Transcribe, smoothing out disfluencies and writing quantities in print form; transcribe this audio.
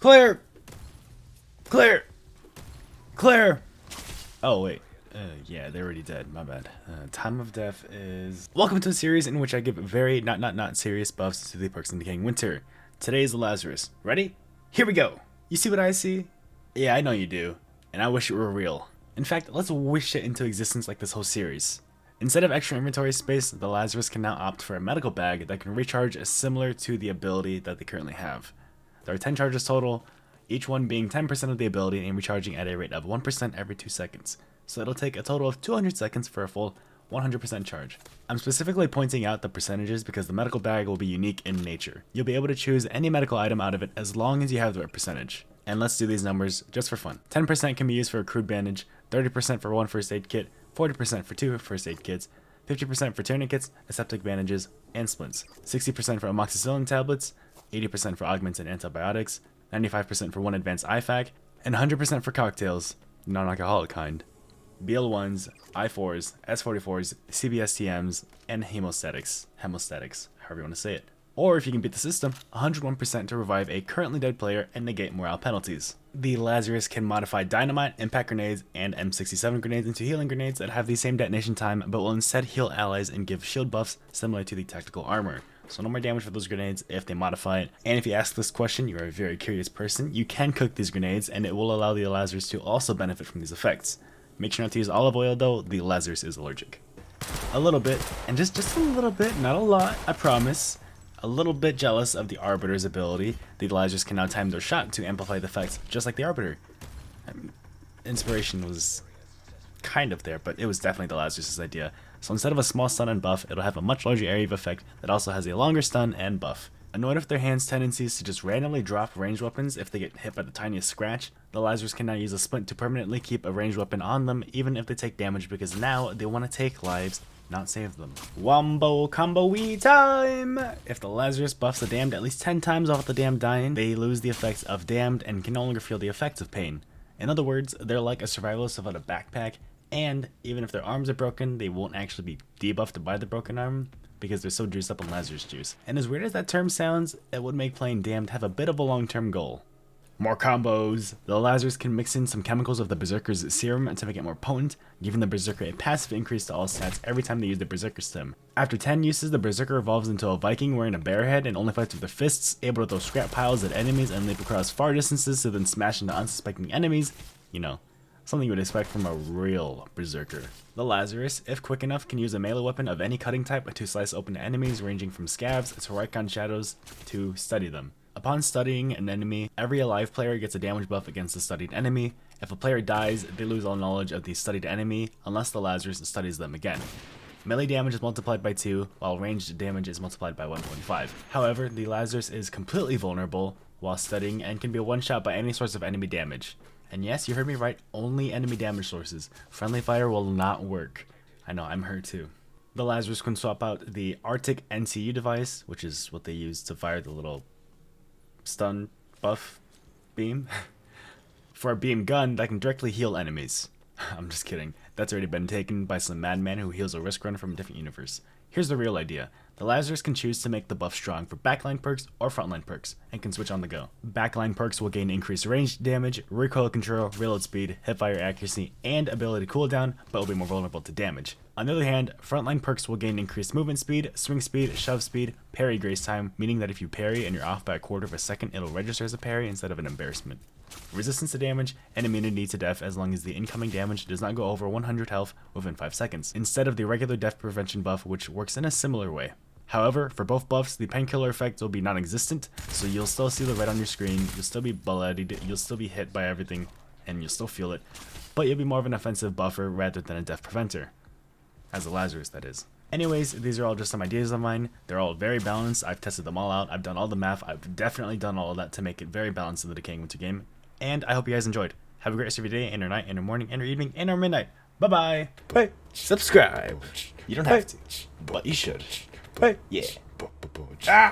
Claire! Claire! Claire! Oh, wait. Yeah, they're already dead. My bad. Time of death is... Welcome to a series in which I give very not serious buffs to the perks in Decaying Winter. Today is the Lazarus. Ready? Here we go! You see what I see? Yeah, I know you do. And I wish it were real. In fact, let's wish it into existence like this whole series. Instead of extra inventory space, the Lazarus can now opt for a medical bag that can recharge similar to the ability that they currently have. There are 10 charges total, each one being 10% of the ability and recharging at a rate of 1% every 2 seconds. So it'll take a total of 200 seconds for a full 100% charge. I'm specifically pointing out the percentages because the medical bag will be unique in nature. You'll be able to choose any medical item out of it as long as you have the right percentage. And let's do these numbers just for fun. 10% can be used for a crude bandage, 30% for one first aid kit, 40% for two first aid kits, 50% for tourniquets, aseptic bandages, and splints, 60% for amoxicillin tablets, 80% for augments and antibiotics, 95% for one advanced IFAC, and 100% for cocktails, non-alcoholic kind, BL1s, I4s, S44s, CBSTMs, and hemostatics, however you want to say it. Or if you can beat the system, 101% to revive a currently dead player and negate morale penalties. The Lazarus can modify dynamite, impact grenades, and M67 grenades into healing grenades that have the same detonation time but will instead heal allies and give shield buffs similar to the tactical armor. So no more damage for those grenades if they modify it. And if you ask this question, you're a very curious person, you can cook these grenades and it will allow the Lazarus to also benefit from these effects. Make sure not to use olive oil though, the Lazarus is allergic. A little bit, and just a little bit, not a lot, I promise. A little bit jealous of the Arbiter's ability. The Lazarus can now time their shot to amplify the effects, just like the Arbiter. I mean, inspiration was kind of there, but it was definitely the Lazarus' idea. So instead of a small stun and buff, it'll have a much larger area of effect that also has a longer stun and buff. Annoyed with their hand's tendencies to just randomly drop ranged weapons if they get hit by the tiniest scratch, the Lazarus can now use a splint to permanently keep a ranged weapon on them even if they take damage because now they want to take lives, not save them. Wombo combo-y time! If the Lazarus buffs the damned at least 10 times off the damned dying, they lose the effects of damned and can no longer feel the effects of pain. In other words, they're like a survivalist without a backpack, and even if their arms are broken, they won't actually be debuffed by the broken arm because they're so juiced up on Lazarus juice. And as weird as that term sounds, it would make playing damned have a bit of a long-term goal. More combos! The Lazarus can mix in some chemicals of the Berserker's serum to make it more potent, giving the Berserker a passive increase to all stats every time they use the Berserker stim. After 10 uses, the Berserker evolves into a Viking wearing a bear head and only fights with their fists, able to throw scrap piles at enemies and leap across far distances to then smash into unsuspecting enemies. You know, something you would expect from a real Berserker. The Lazarus, if quick enough, can use a melee weapon of any cutting type to slice open enemies ranging from scabs to Rykon shadows to study them. Upon studying an enemy, every alive player gets a damage buff against the studied enemy. If a player dies, they lose all knowledge of the studied enemy unless the Lazarus studies them again. Melee damage is multiplied by 2, while ranged damage is multiplied by 1.5. However, the Lazarus is completely vulnerable while studying and can be one-shot by any source of enemy damage. And yes, you heard me right, only enemy damage sources. Friendly fire will not work. I know, I'm hurt too. The Lazarus can swap out the Arctic NCU device, which is what they use to fire the little stun buff beam, for a beam gun that can directly heal enemies. I'm just kidding. That's already been taken by some madman who heals a risk run from a different universe. Here's the real idea. The Lazarus can choose to make the buff strong for backline perks or frontline perks, and can switch on the go. Backline perks will gain increased range damage, recoil control, reload speed, hipfire accuracy, and ability cooldown, but will be more vulnerable to damage. On the other hand, frontline perks will gain increased movement speed, swing speed, shove speed, parry grace time, meaning that if you parry and you're off by a quarter of a second, it'll register as a parry instead of an embarrassment. Resistance to damage, and immunity to death as long as the incoming damage does not go over 100 health within 5 seconds, instead of the regular death prevention buff which works in a similar way. However, for both buffs, the painkiller effect will be non-existent, so you'll still see the red on your screen, you'll still be bloodied, you'll still be hit by everything, and you'll still feel it, but you'll be more of an offensive buffer rather than a death preventer. As a Lazarus, that is. Anyways, these are all just some ideas of mine. They're all very balanced. I've tested them all out. I've done all the math. I've definitely done all of that to make it very balanced in the Decaying Winter game. And I hope you guys enjoyed. Have a great rest of your day, and your night, and your morning, and your evening, and your midnight. Bye-bye. Bye. Subscribe. You don't have to, but you should. Yeah. Ah!